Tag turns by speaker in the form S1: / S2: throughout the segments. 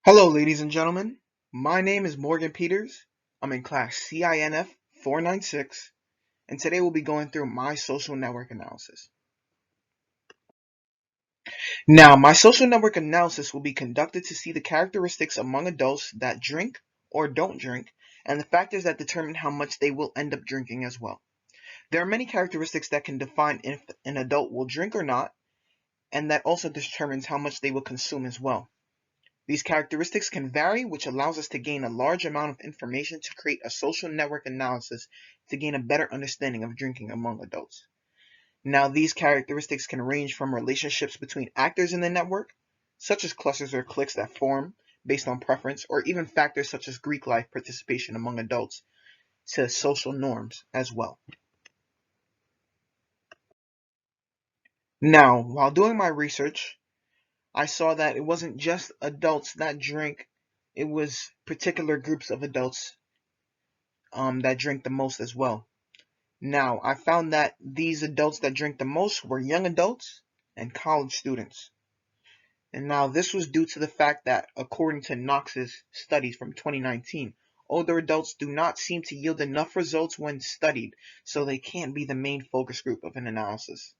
S1: Hello, ladies and gentlemen. My name is Morgan Peters. I'm in class CINF496, and today we'll be going through my social network analysis. Now, my social network analysis will be conducted to see the characteristics among adults that drink or don't drink, and the factors that determine how much they will end up drinking as well. There are many characteristics that can define if an adult will drink or not, and that also determines how much they will consume as well. These characteristics can vary, which allows us to gain a large amount of information to create a social network analysis to gain a better understanding of drinking among adults. Now, these characteristics can range from relationships between actors in the network, such as clusters or cliques that form based on preference, or even factors such as Greek life participation among adults, to social norms as well. Now, while doing my research, I saw that it wasn't just adults that drink, it was particular groups of adults that drink the most as well. Now, I found that these adults that drink the most were young adults and college students. And now this was due to the fact that, according to Knox's studies from 2019, older adults do not seem to yield enough results when studied, so they can't be the main focus group of an analysis.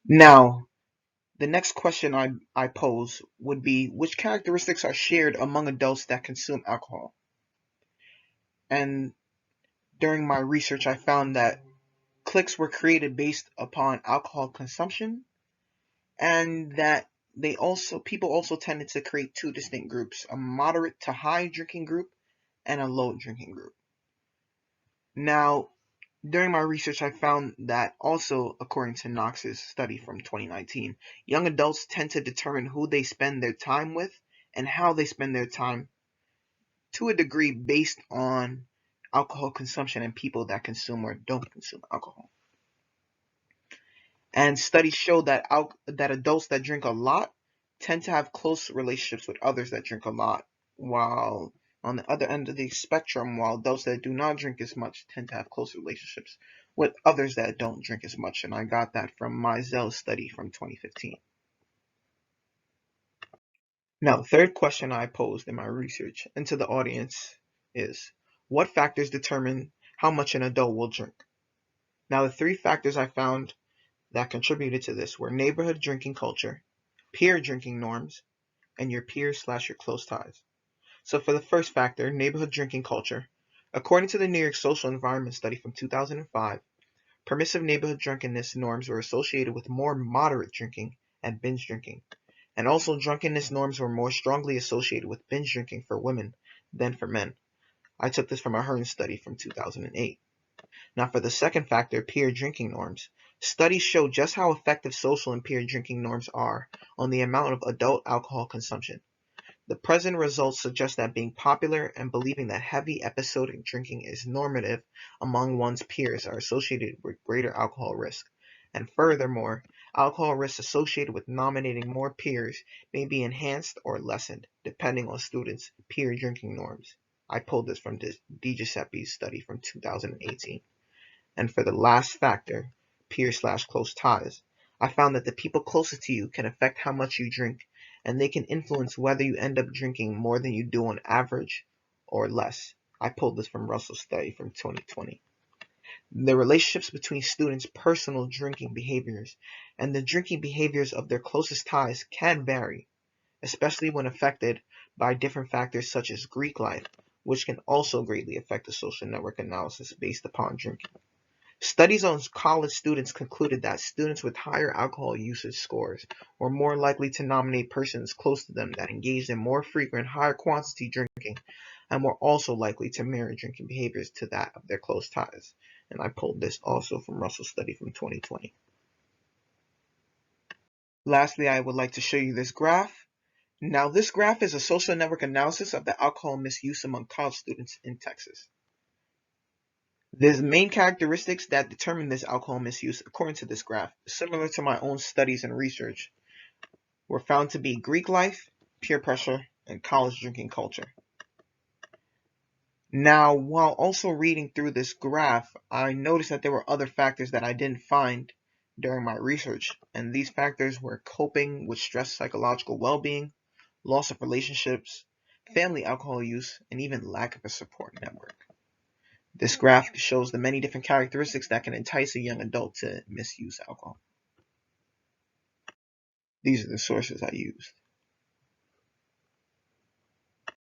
S1: Now, the next question I pose would be, which characteristics are shared among adults that consume alcohol? And during my research, I found that cliques were created based upon alcohol consumption, and that people also tended to create two distinct groups: a moderate to high drinking group and a low drinking group. Now, during my research, I found that also, according to Knox's study from 2019, young adults tend to determine who they spend their time with and how they spend their time to a degree based on alcohol consumption and people that consume or don't consume alcohol. And studies show that adults that drink a lot tend to have close relationships with others that drink a lot, while on the other end of the spectrum, while those that do not drink as much tend to have close relationships with others that don't drink as much. And I got that from my Zell study from 2015. Now, the third question I posed in my research and to the audience is, what factors determine how much an adult will drink? Now, the three factors I found that contributed to this were neighborhood drinking culture, peer drinking norms, and your peers/your close ties. So for the first factor, neighborhood drinking culture, according to the New York Social Environment Study from 2005, permissive neighborhood drunkenness norms were associated with more moderate drinking and binge drinking, and also drunkenness norms were more strongly associated with binge drinking for women than for men. I took this from a Hearn study from 2008. Now for the second factor, peer drinking norms. Studies show just how effective social and peer drinking norms are on the amount of adult alcohol consumption. The present results suggest that being popular and believing that heavy episodic drinking is normative among one's peers are associated with greater alcohol risk. And furthermore, alcohol risk associated with nominating more peers may be enhanced or lessened, depending on students' peer drinking norms. I pulled this from DiGiuseppe's study from 2018. And for the last factor, peer/close ties, I found that the people closest to you can affect how much you drink, and they can influence whether you end up drinking more than you do on average or less. I pulled this from Russell's study from 2020. The relationships between students' personal drinking behaviors and the drinking behaviors of their closest ties can vary, especially when affected by different factors such as Greek life, which can also greatly affect the social network analysis based upon drinking. Studies on college students concluded that students with higher alcohol usage scores were more likely to nominate persons close to them that engaged in more frequent, higher quantity drinking, and were also likely to mirror drinking behaviors to that of their close ties. And I pulled this also from Russell's study from 2020. Lastly, I would like to show you this graph. Now, this graph is a social network analysis of the alcohol misuse among college students in Texas. The main characteristics that determine this alcohol misuse, according to this graph, similar to my own studies and research, were found to be Greek life, peer pressure, and college drinking culture. Now, while also reading through this graph, I noticed that there were other factors that I didn't find during my research, and these factors were coping with stress, psychological well-being, loss of relationships, family alcohol use, and even lack of a support network. This graph shows the many different characteristics that can entice a young adult to misuse alcohol. These are the sources I used.